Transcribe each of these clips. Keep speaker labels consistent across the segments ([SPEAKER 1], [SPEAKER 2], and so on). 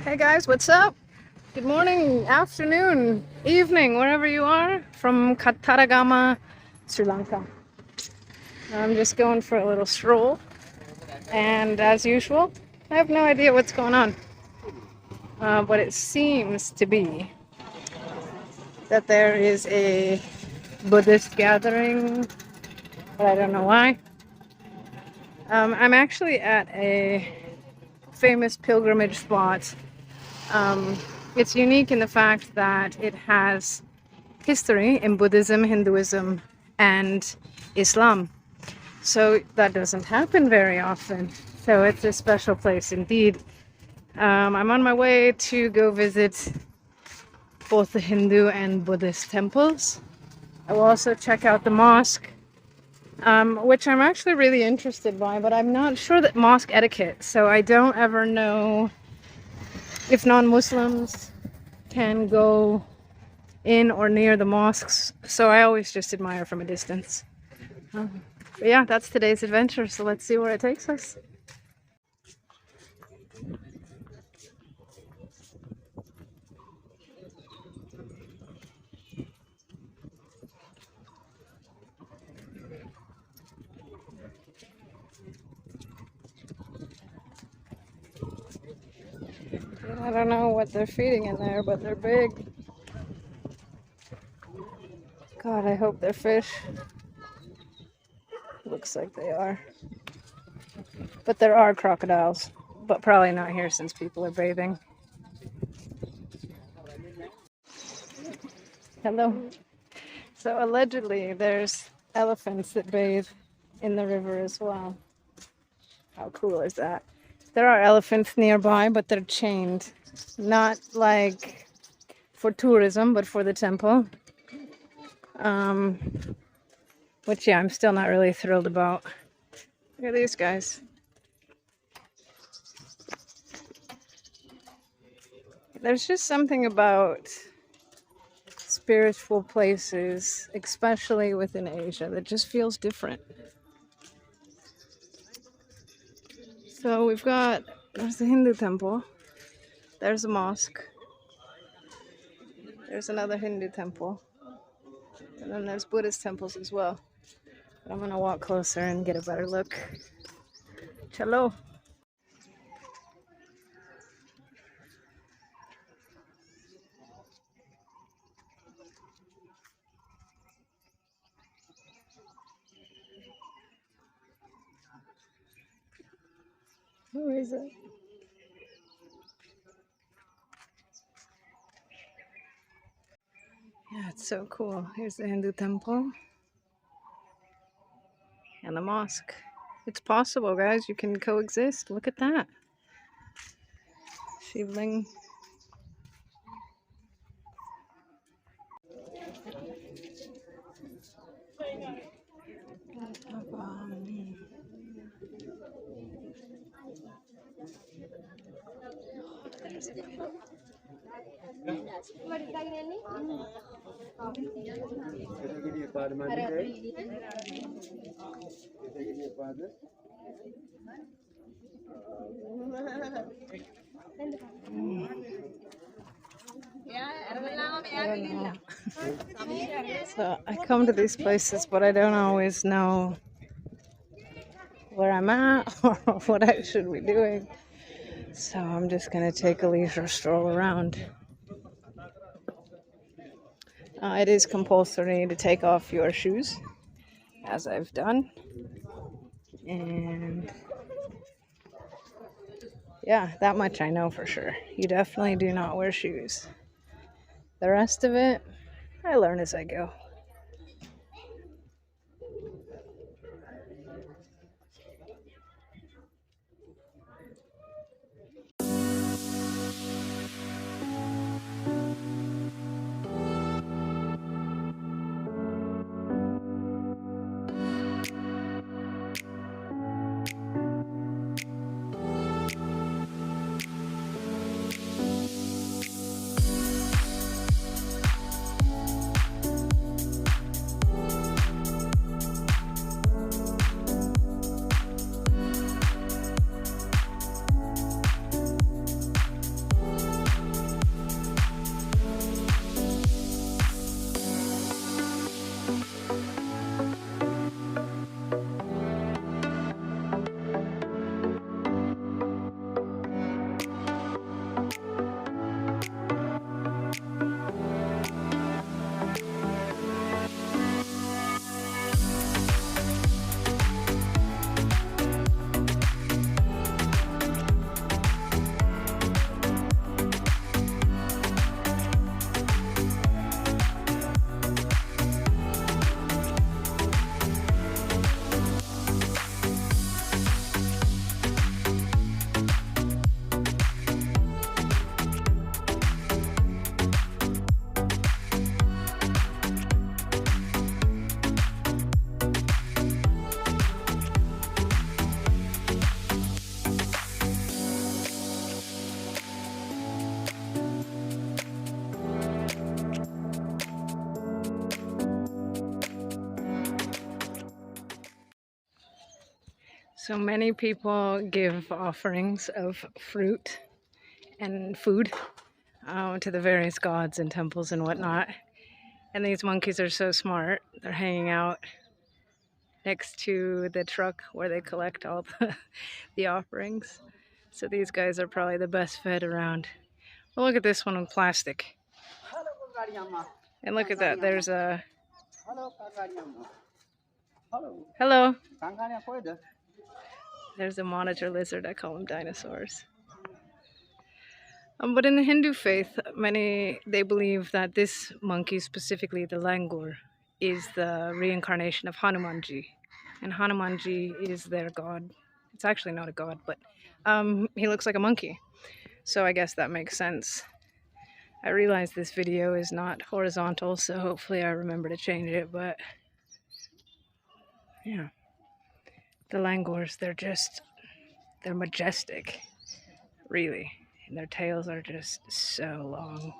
[SPEAKER 1] Hey guys, what's up? Good morning, afternoon, evening, wherever you are from Kataragama, Sri Lanka. I'm just going for a little stroll, and as usual, I have no idea what's going on. But it seems to be that there is a Buddhist gathering, but I don't know why. I'm actually at a famous pilgrimage spot. It's unique in the fact that it has history in Buddhism, Hinduism, and Islam. So that doesn't happen very often. So it's a special place indeed. I'm on my way to go visit both the Hindu and Buddhist temples. I will also check out the mosque, which I'm actually really interested by, but I'm not sure that mosque etiquette. So I don't ever know if non-Muslims can go in or near the mosques, so I always just admire from a distance. But yeah, that's today's adventure, so let's see where it takes us. I don't know what they're feeding in there, but they're big. God, I hope they're fish. Looks like they are. But there are crocodiles, but probably not here since people are bathing. Hello. So allegedly there's elephants that bathe in the river as well. How cool is that? There are elephants nearby, but they're chained. Not like for tourism, but for the temple. Which, yeah, I'm still not really thrilled about. Look at these guys. There's just something about spiritual places, especially within Asia, that just feels different. So we've got, there's the Hindu temple, there's a mosque, there's another Hindu temple, and then there's Buddhist temples as well. But I'm gonna walk closer and get a better look. Chalo. Who is it? Yeah, it's so cool. Here's the Hindu temple and the mosque. It's possible, guys. You can coexist. Look at that. Shivling. So I come to these places, but I don't always know where I'm at or what I should be doing. So I'm just gonna take a leisure stroll around. It is compulsory to take off your shoes, as I've done. And yeah, that much I know for sure. You definitely do not wear shoes. The rest of it, I learn as I go. So many people give offerings of fruit and food to the various gods and temples and whatnot. And these monkeys are so smart. They're hanging out next to the truck where they collect all the offerings. So these guys are probably the best fed around. Well, look at this one with plastic. And look at that. There's a... Hello. There's a monitor lizard. I call them dinosaurs. But in the Hindu faith, they believe that this monkey, specifically the langur, is the reincarnation of Hanumanji. And Hanumanji is their god. It's actually not a god, but he looks like a monkey. So I guess that makes sense. I realize this video is not horizontal, so hopefully I remember to change it, but yeah. The langurs, they're majestic, really. And their tails are just so long.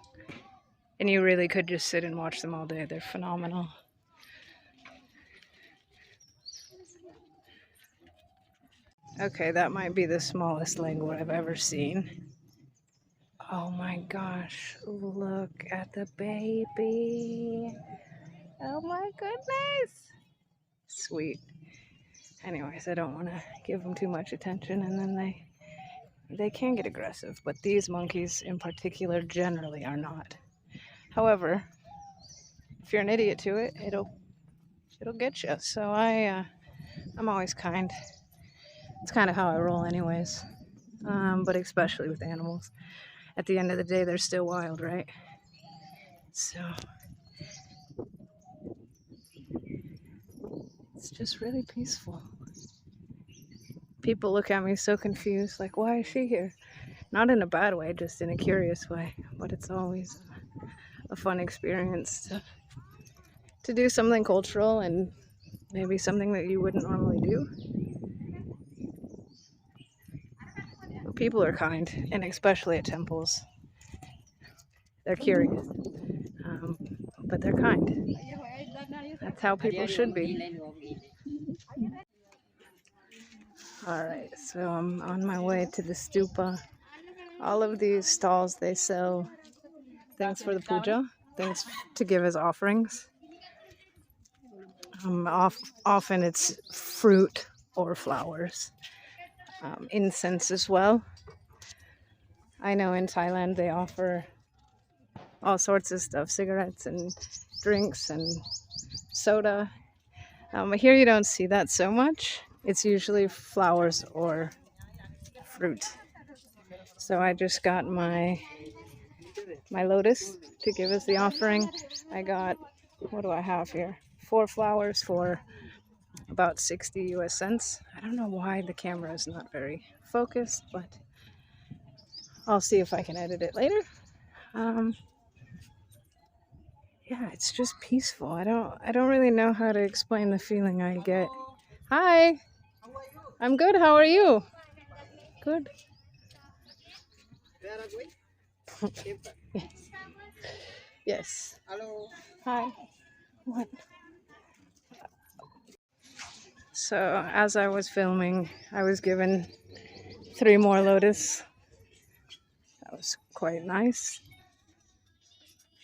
[SPEAKER 1] And you really could just sit and watch them all day. They're phenomenal. Okay, that might be the smallest langur I've ever seen. Oh my gosh, look at the baby. Oh my goodness. Sweet. Anyways, I don't want to give them too much attention, and then they can get aggressive, but these monkeys in particular generally are not. However, if you're an idiot to it, it'll get you. So I'm always kind. It's kind of how I roll anyways, but especially with animals. At the end of the day, they're still wild, right? So it's just really peaceful. People look at me so confused, like, why is she here? Not in a bad way, just in a curious way. But it's always a fun experience to do something cultural and maybe something that you wouldn't normally do. But people are kind, and especially at temples. They're curious, but they're kind. That's how people should be. Alright, so I'm on my way to the stupa. All of these stalls, they sell things for the puja, things to give as offerings. Often it's fruit or flowers. Incense as well. I know in Thailand they offer all sorts of stuff, cigarettes and drinks and soda. Here you don't see that so much. It's usually flowers or fruit. So I just got my Lotus to give as the offering. I got, what do I have here? 4 flowers for about 60 US cents. I don't know why the camera is not very focused, but I'll see if I can edit it later. Yeah, it's just peaceful. I don't really know how to explain the feeling I get. Hi. I'm good. How are you? Good. Yes. Yes. Hello. Hi. What? So as I was filming, I was given 3 more Lotus. That was quite nice.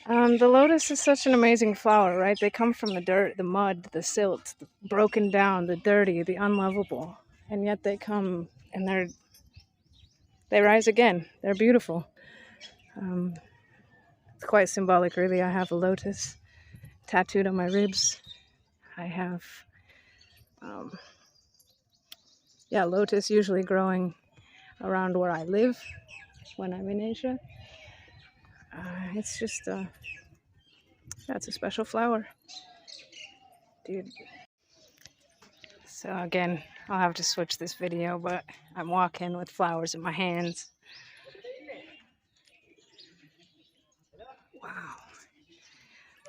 [SPEAKER 1] The lotus is such an amazing flower, right? They come from the dirt, the mud, the silt, the broken down, the dirty, the unlovable. And yet they come and they rise again. They're beautiful. It's quite symbolic, really. I have a lotus tattooed on my ribs. I have, lotus usually growing around where I live when I'm in Asia. It's just, that's a special flower, dude. So again, I'll have to switch this video, but I'm walking with flowers in my hands. Wow.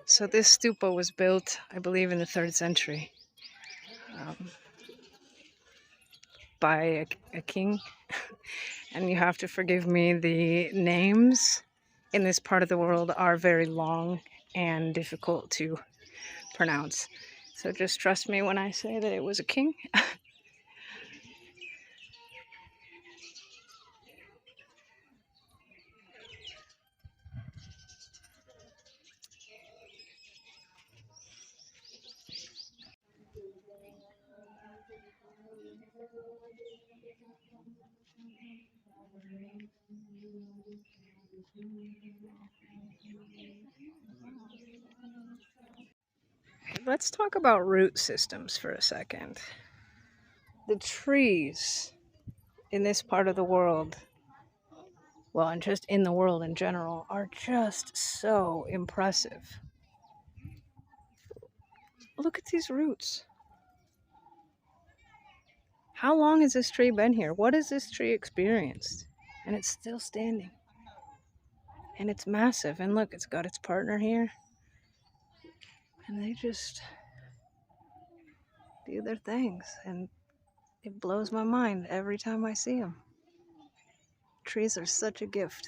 [SPEAKER 1] So this stupa was built, I believe, in the 3rd century by a king. And you have to forgive me, the names in this part of the world are very long and difficult to pronounce. So just trust me when I say that it was a king. Let's talk about root systems for a second. The trees in this part of the world, well, and just in the world in general, are just so impressive. Look at these roots. How long has this tree been here? What has this tree experienced? And it's still standing. And it's massive. And look, it's got its partner here. And they just do their things. And it blows my mind every time I see them. Trees are such a gift.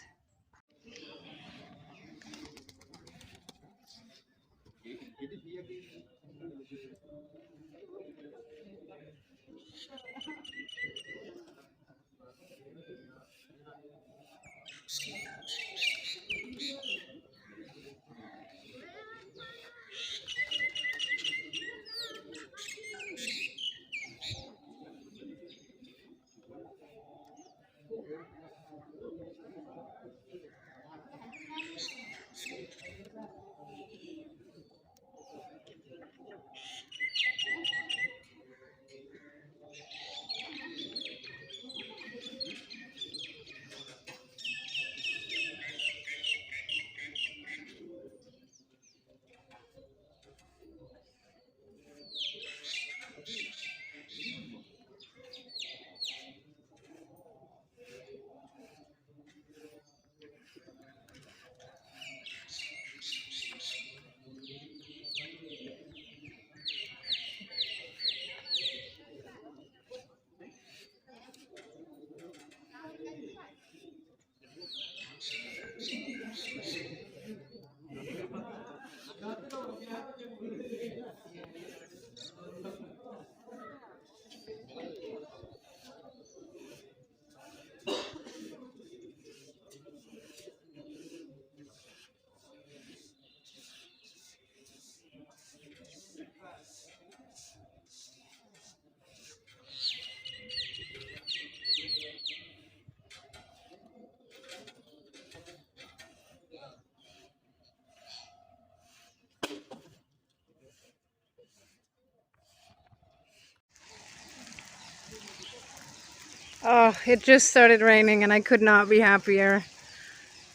[SPEAKER 1] Oh, it just started raining and I could not be happier.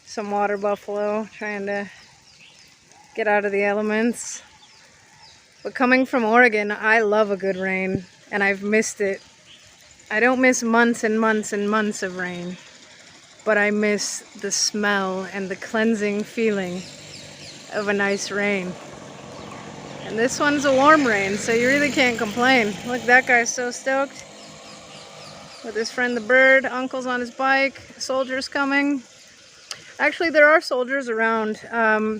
[SPEAKER 1] Some water buffalo trying to get out of the elements. But coming from Oregon, I love a good rain and I've missed it. I don't miss months and months and months of rain, but I miss the smell and the cleansing feeling of a nice rain. And this one's a warm rain, so you really can't complain. Look, that guy's so stoked. With his friend the bird, uncle's on his bike, soldiers coming. Actually, there are soldiers around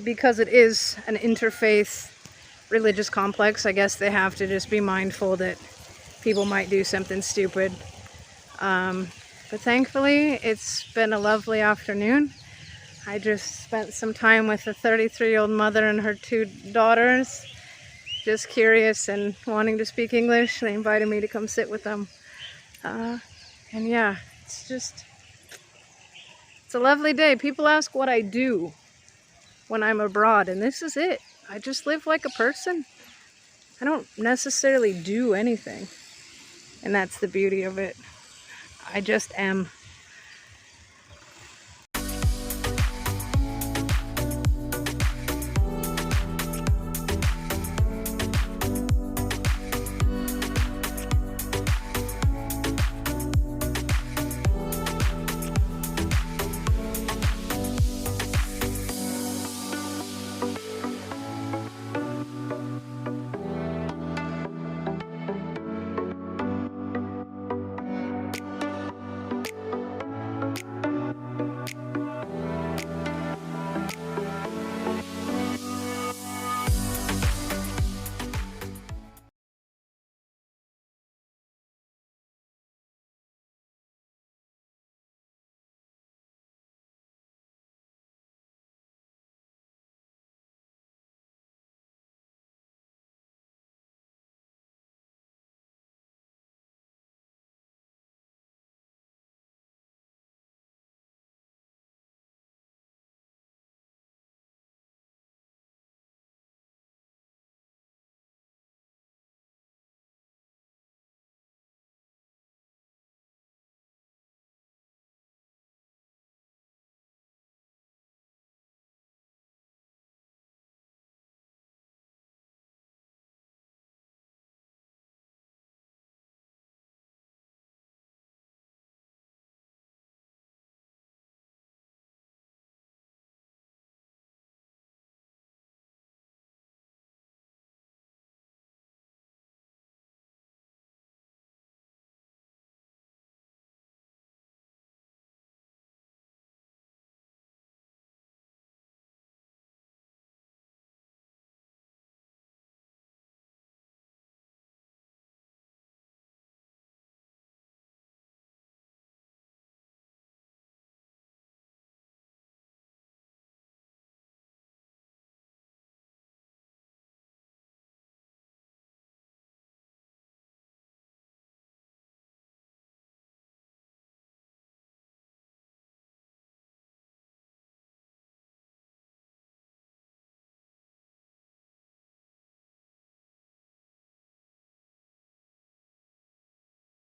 [SPEAKER 1] because it is an interfaith religious complex. I guess they have to just be mindful that people might do something stupid. But thankfully, it's been a lovely afternoon. I just spent some time with a 33-year-old mother and her 2 daughters. Just curious and wanting to speak English. They invited me to come sit with them. And yeah, it's a lovely day. People ask what I do when I'm abroad, and this is it. I just live like a person. I don't necessarily do anything. And that's the beauty of it. I just am.